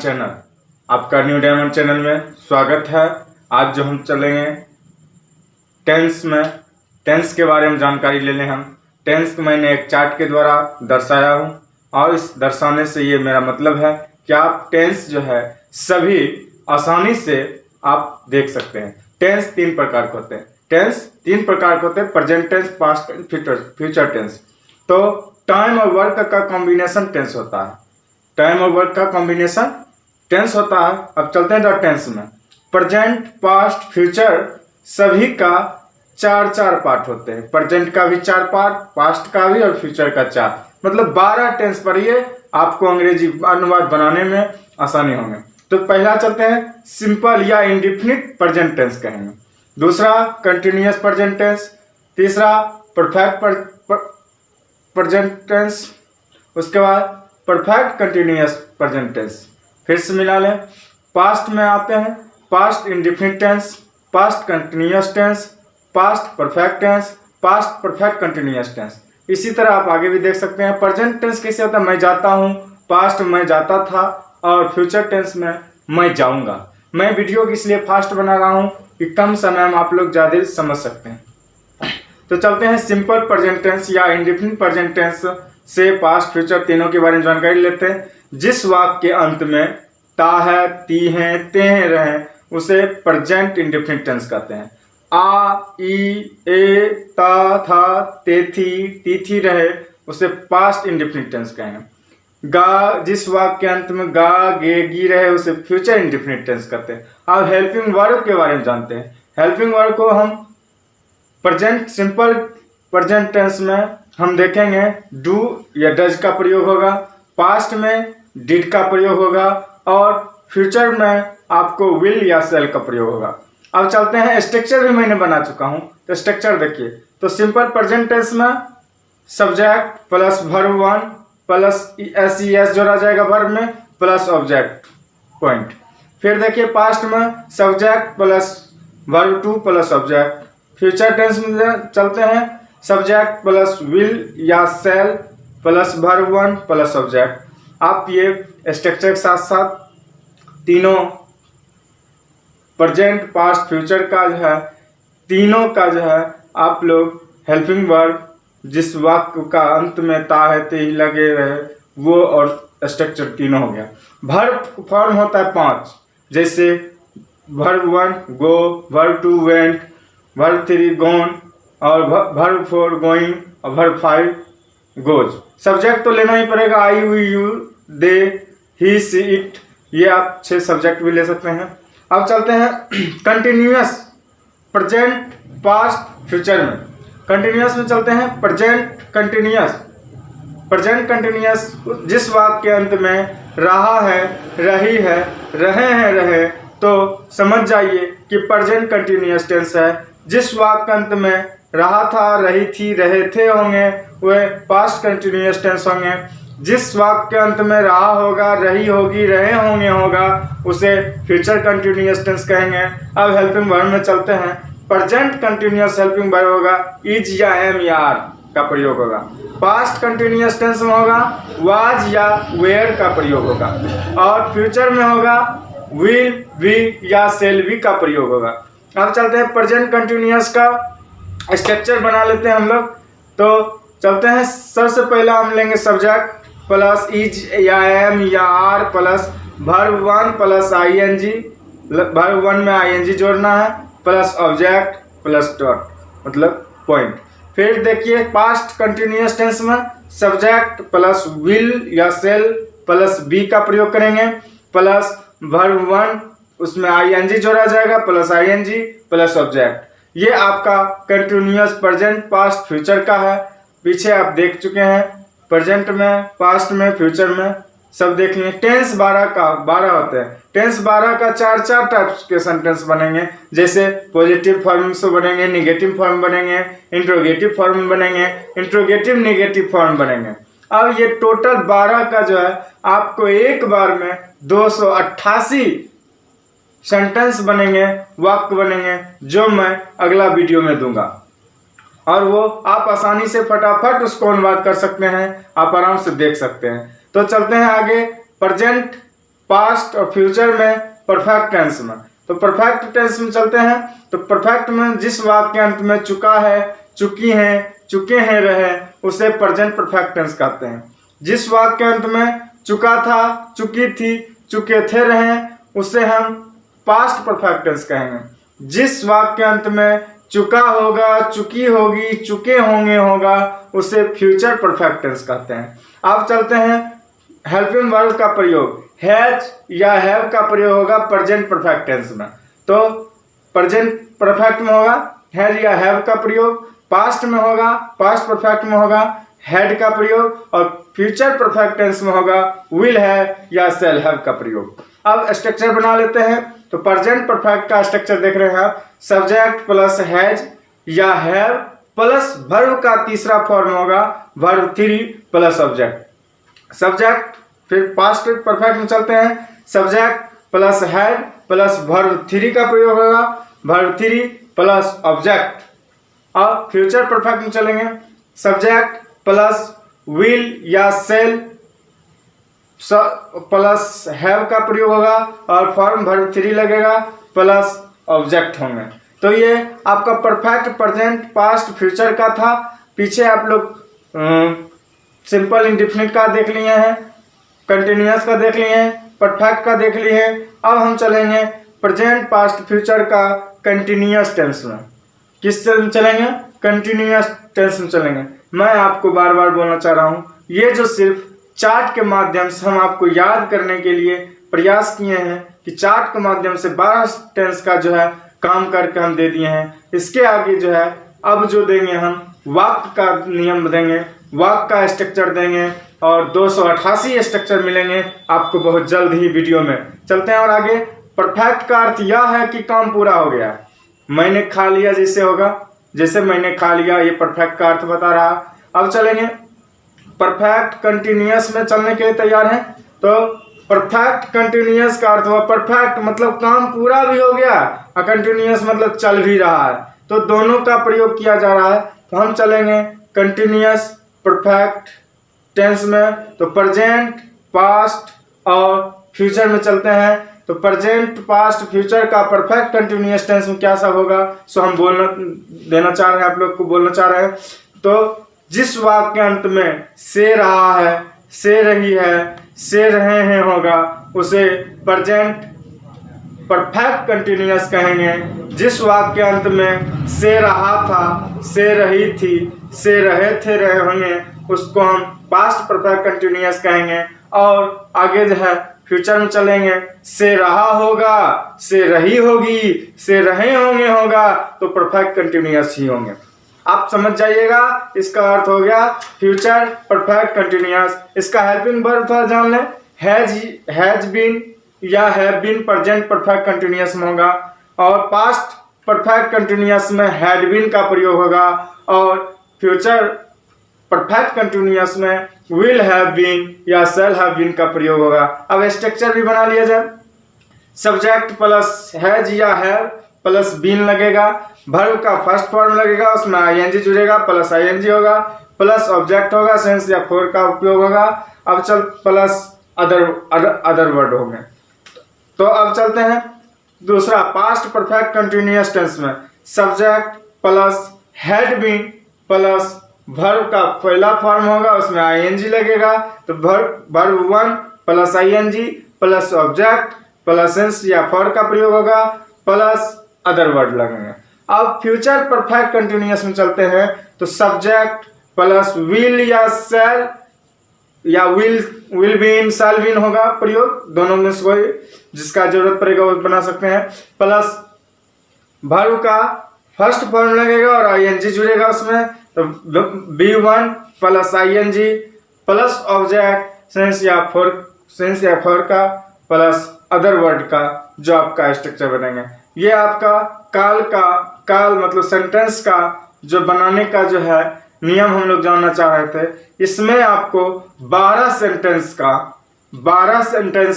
Channel, आपका new diamond channel में स्वागत है। आज जो हम चलेंगे टेंस के बारे में जानकारी ले लें। हम टेंस को मैंने एक चार्ट के द्वारा दर्शाया हूँ और इस दर्शाने से ये मेरा मतलब है कि आप टेंस जो है सभी आसानी से आप देख सकते हैं। टेंस तीन प्रकार के होते हैं। Present tense, past tense, future tense. तो टाइम और वर्क का कॉम्बिनेशन टेंस होता है। टाइम और वर्क का कॉम्बिनेशन टेंस होता है। अब चलते हैं टेंस में। प्रेजेंट, पास्ट, फ्यूचर सभी का चार पार्ट होते हैं। प्रेजेंट का भी 4 पार्ट, पास्ट का भी और फ्यूचर का 4, मतलब 12 टेंस पढ़िए, आपको अंग्रेजी अनुवाद बनाने में आसानी होंगे। तो पहला चलते हैं सिंपल या इंडेफिनिट प्रेजेंट टेंस कहेंगे। दूसरा कंटिन्यूअस प्रेजेंट टेंस। तीसरा परफेक्ट प्रेजेंट टेंस। उसके बाद परफेक्ट कंटिन्यूअस प्रेजेंट टेंस। फिर से मिला लें। पास्ट में आते हैं past indefinite tense, past continuous tense, past perfect tense, past perfect continuous tense. इसी तरह आप आगे भी देख सकते हैं। प्रेजेंट टेंस कैसे होता है? मैं जाता हूँ, पास्ट में जाता था, और फ्यूचर टेंस में मैं जाऊंगा। मैं वीडियो को इसलिए फास्ट बना रहा हूँ कि कम समय में आप लोग ज़्यादा समझ सकते हैं। तो चलते हैं सिंपल प्रेजेंट टेंस या इंडेफिनिट प्रेजेंट टेंस से पास्ट फ्यूचर तीनों के बारे में जानकारी लेते हैं। जिस वाक्य के अंत में ता है, ती है, ते हैं, रहे, उसे प्रेजेंट इंडेफिनिट टेंस कहते हैं। आ, ई, ए, ता, था, ते थी, ती थी, रहे, उसे पास्ट इंडेफिनिट टेंस कहेंगे। गा, जिस वाक्य के अंत में गा, गे, गी रहे, उसे फ्यूचर इंडेफिनिट टेंस कहते हैं। अब हेल्पिंग वर्ब के बारे में जानते हैं। हेल्पिंग वर्ब को हम प्रेजेंट सिंपल प्रेजेंट टेंस में हम देखेंगे डू या डज का प्रयोग होगा, पास्ट में डिड का प्रयोग होगा, और फ्यूचर में आपको विल या सेल का प्रयोग होगा। अब चलते हैं, स्ट्रक्चर भी मैंने बना चुका हूं, तो स्ट्रक्चर देखिए। तो सिंपल प्रेजेंट टेंस में subject plus verb 1 plus S जोड़ा जाएगा वर्ब में, प्लस ऑब्जेक्ट पॉइंट। फिर देखिए पास्ट में subject plus verb 2 plus object. Future tense में चलते हैं सब्जेक्ट प्लस विल या shall plus verb 1 plus object. आप ये स्ट्रक्चर के साथ साथ तीनों प्रेजेंट, पास्ट, फ्यूचर का जो है, तीनों का जो है आप लोग हेल्पिंग वर्ब जिस वाक्य का अंत में ता है, ते ही लगे रहे, वो और स्ट्रक्चर तीनों हो गया। वर्ब फॉर्म होता है 5, जैसे वर्ब 1 गो, वर्ब 2 वेंट, वर्ब 3 गॉन, और वर्ब 4 गोइंग, और वर्ब 5 गोज। सब्जेक्ट तो लेना ही पड़ेगा, आई, you, they, he, C, it, ये आप 6 सब्जेक्ट भी ले सकते हैं। अब चलते हैं कंटिन्यूअस प्रेजेंट, पास्ट, फ्यूचर में। कंटिन्यूअस में चलते हैं प्रेजेंट कंटिन्यूअस जिस वाक्य के अंत में रहा है, रही है, रहे हैं, रहे, तो समझ जाइए कि प्रेजेंट कंटिन्यूअस टेंस है। जिस वाक्य के अंत में रहा था, रही थी, रहे थे होंगे, वे पास्ट कंटिन्यूअस टेंस होंगे। जिस वाक्य के अंत में रहा होगा, रही होगी, रहे होंगे होगा, उसे फ्यूचर कंटिन्यूअस टेंस कहेंगे। अब हेल्पिंग वर्ब में चलते हैं। प्रेजेंट कंटिन्यूअस हेल्पिंग वर्ब होगा इज या एम या आर का प्रयोग होगा। पास्ट कंटिन्यूअस टेंस में होगा वाज या वेयर का प्रयोग होगा, और फ्यूचर में होगा विल, वी या सेल भी का प्रयोग होगा। अब चलते हैं प्रेजेंट कंटिन्यूअस का स्ट्रक्चर बना लेते हैं हम लोग। तो चलते हैं, सबसे पहला हम लेंगे सब्जेक्ट प्लस इज या एम या are plus verb 1 plus ING, verb 1 में आईएनजी जोड़ना है, प्लस ऑब्जेक्ट प्लस डॉट, मतलब पॉइंट। फिर देखिए पास्ट कंटिन्यूअस टेंस में सब्जेक्ट प्लस विल या सेल प्लस बी का प्रयोग करेंगे, प्लस वर्ब 1 उसमें आईएनजी जोड़ा जाएगा, प्लस आईएनजी प्लस ऑब्जेक्ट। ये आपका कंटिन्यूअस प्रेजेंट, पास्ट, फ्यूचर का है। पीछे आप देख चुके हैं, प्रेजेंट में, पास्ट में, फ्यूचर में सब देख लिए। टेंस 12 होते हैं। टेंस 12 का 4 टाइप्स के सेंटेंस बनेंगे, जैसे पॉजिटिव फॉर्म से बनेंगे, निगेटिव फॉर्म बनेंगे, इंट्रोगेटिव फॉर्म बनेंगे, इंट्रोगेटिव नेगेटिव फॉर्म बनेंगे। अब ये टोटल 12 का जो है आपको एक बार में 288 सेंटेंस बनेंगे, वाक्य बनेंगे, जो मैं अगला वीडियो में दूंगा, और वो आप आसानी से फटाफट उसको अनुवाद कर सकते हैं, आप आराम से देख सकते हैं। तो चलते हैं आगे। प्रेजेंट पास्ट और फ्यूचर में परफेक्ट टेंस में। तो परफेक्ट टेंस में चलते हैं। तो परफेक्ट में जिस वाक्य अंत में चुका है, चुकी हैं, चुके हैं रहे, उसे प्रेजेंट परफेक्ट टेंस कहते हैं। जिस वाक्य अंत में चुका था, चुकी थी, चुके थे रहे, उसे हम पास्ट परफेक्ट टेंस कहेंगे। जिस वाक्य अंत में चुका होगा, चुकी होगी, चुके होंगे होगा, उसे फ्यूचर परफेक्ट टेंस कहते हैं। अब चलते हैं हेल्पिंग वर्ब का प्रयोग। हैज या हैव का प्रयोग होगा प्रेजेंट परफेक्ट टेंस में। तो प्रेजेंट परफेक्ट में होगा हैज या हैव का प्रयोग, पास्ट में होगा, पास्ट परफेक्ट में होगा हैड का प्रयोग, और फ्यूचर परफेक्ट टेंस में होगा विल हैव या शैल हैव का प्रयोग। अब स्ट्रक्चर बना लेते हैं। तो प्रेजेंट परफेक्ट का स्ट्रक्चर देख रहे हैं आप, सब्जेक्ट प्लस हैज या हैव प्लस वर्ब का तीसरा फॉर्म होगा वर्ब 3 प्लस ऑब्जेक्ट। सब्जेक्ट, फिर पास्ट परफेक्ट में चलते हैं, subject plus had plus verb 3 का प्रयोग होगा वर्ब 3 प्लस ऑब्जेक्ट। अब फ्यूचर परफेक्ट में चलेंगे, सब्जेक्ट प्लस विल या सेल प्लस हैव का प्रयोग होगा और फॉर्म वर्ब 3 लगेगा प्लस ऑब्जेक्ट होंगे। तो ये आपका परफेक्ट, प्रेजेंट, पास्ट, फ्यूचर का था। पीछे आप लोग सिंपल इंडेफिनिट का देख लिए हैं, कंटिन्यूअस का देख लिए हैं, परफेक्ट का देख लिए हैं। अब हम चलेंगे प्रेजेंट, पास्ट, फ्यूचर का कंटिन्यूअस टेंस में। किस में चलेंगे? कंटिन्यूअस टेंस में चलेंगे। मैं आपको बार बार बोलना चाह रहा हूँ, ये जो सिर्फ चार्ट के माध्यम से हम आपको याद करने के लिए प्रयास किए हैं कि चार्ट के माध्यम से 12 टेंस का जो है काम करके हम दे दिए हैं। इसके आगे जो है अब जो देंगे हम वाक्य का नियम देंगे, वाक्य का स्ट्रक्चर देंगे और 288 स्ट्रक्चर मिलेंगे आपको बहुत जल्द ही वीडियो में। चलते हैं और आगे। परफेक्ट का अर्थ यह है कि काम पूरा हो गया। मैंने खा लिया जैसे होगा, जैसे मैंने खा लिया, ये परफेक्ट का अर्थ बता रहा। अब चलेंगे परफेक्ट कंटिन्यूअस में चलने के लिए तैयार हैं। तो परफेक्ट कंटिन्यूअस का अर्थ हुआ परफेक्ट मतलब काम पूरा भी हो गया और कंटिन्यूअस मतलब चल भी रहा है। तो दोनों का प्रयोग किया जा रहा है। तो हम चलेंगे कंटिन्यूअस परफेक्ट टेंस में। तो प्रेजेंट, पास्ट और फ्यूचर में चलते हैं। तो प्रेजेंट, पास्ट, फ्यूचर का परफेक्ट कंटिन्यूअस टेंस में क्या सब होगा, सो हम बोलना देना चाह रहे हैं, आप लोग को बोलना चाह रहे हैं। तो जिस वाक्य अंत में से रहा है, से रही है, से रहे हैं होगा, उसे प्रेजेंट परफेक्ट कंटिन्यूअस कहेंगे। जिस वाक्य अंत में से रहा था, से रही थी, से रहे थे, रहे होंगे, उसको हम पास्ट परफेक्ट कंटिन्यूअस कहेंगे। और आगे जो है फ्यूचर में चलेंगे, से रहा होगा, से रही होगी, से रहे होंगे होगा, तो परफेक्ट कंटिन्यूअस ही होंगे। आप समझ जाइएगा, इसका अर्थ हो गया फ्यूचर परफेक्ट कंटिन्यूअस। इसका हेल्पिंग वर्ब थोड़ा जान लें, हैज बीन या have been present perfect continuous में होगा और पास्ट परफेक्ट कंटिन्यूअस में हैड बीन का प्रयोग होगा और फ्यूचर परफेक्ट कंटिन्यूअस में विल हैव बीन या शैल हैव बीन का प्रयोग होगा। अब स्ट्रक्चर भी बना लिया जाए। सब्जेक्ट प्लस हैज या हैव प्लस बीन लगेगा, वर्ब का फर्स्ट फॉर्म लगेगा, उसमें आईएनजी जुड़ेगा प्लस आईएनजी होगा, प्लस ऑब्जेक्ट होगा, सेंस या फोर का उपयोग होगा। अब चल प्लस अदर वर्ड होंगे। तो अब चलते हैं दूसरा पास्ट परफेक्ट कंटिन्यूअस टेंस में। Subject plus had been plus verb का पहला फॉर्म होगा, उसमें आईएनजी लगेगा। तो verb 1 plus ING plus object plus since या फॉर का प्रयोग होगा प्लस अदर वर्ड लगेंगे। अब फ्यूचर परफेक्ट कंटिन्यूअस में चलते हैं। तो सब्जेक्ट प्लस विल या शैल या विल बीन, शैल बीन होगा प्रयोग, दोनों में से कोई जिसका जरूरत पड़ेगा वो बना सकते हैं। प्लस वर्ब का फर्स्ट फॉर्म लगेगा और आईएनजी जुड़ेगा उसमें। तो B1 plus ING plus object since या फॉर का प्लस अदर वर्ड का जो आपका स्ट्रक्चर बनेंगे। ये आपका काल मतलब सेंटेंस का जो बनाने का जो है नियम हम लोग जानना चाह रहे थे। इसमें आपको 12 सेंटेंस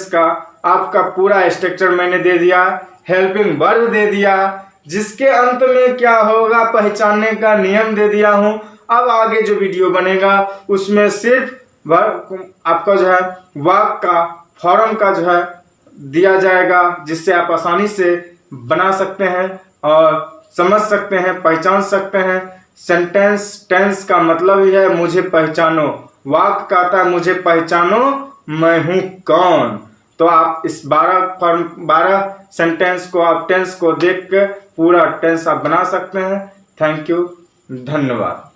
का आपका पूरा स्ट्रक्चर मैंने दे दिया, हेल्पिंग वर्ब दे दिया, जिसके अंत में क्या होगा पहचानने का नियम दे दिया हूं। अब आगे जो वीडियो बनेगा उसमें सिर्फ आपका जो है वाक्य का फॉर्म का जो है दिया जाएगा, जिससे आप आसानी से बना सकते हैं और समझ सकते हैं, पहचान सकते हैं। सेंटेंस टेंस का मतलब ही है मुझे पहचानो। वाक्य कहता है मुझे पहचानो मैं हूँ कौन। तो आप इस 12 सेंटेंस को, आप टेंस को देख कर पूरा टेंस आप बना सकते हैं। थैंक यू, धन्यवाद।